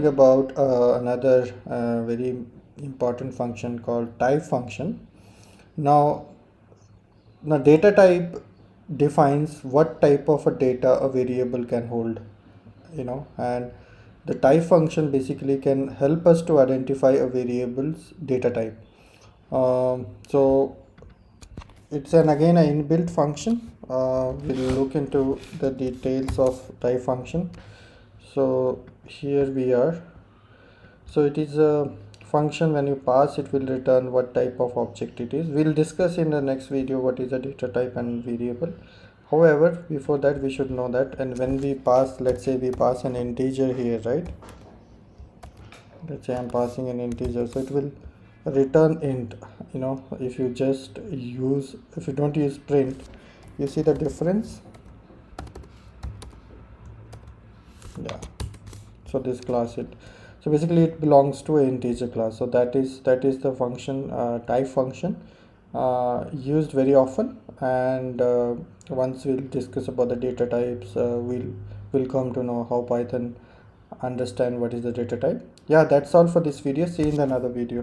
About another very important function called type function. Now, the data type defines what type of a data a variable can hold, and the type function basically can help us to identify a variable's data type. So it's again an inbuilt function. We'll look into the details of type function. So here we are. So it is a function. When you pass, it will return what type of object it is. We'll discuss in the next video what is a data type and variable. However, before that we should know that, and when we pass, let's say we pass an integer here, right? Let's say I'm passing an integer, so it will return int. If you don't use print, you see the difference. Yeah, so this class, so basically it belongs to an integer class. So that is the function, type function, used very often. And once we'll discuss about the data types, we'll come to know how Python understand what is the data type. Yeah, that's all for this video. See you in another video.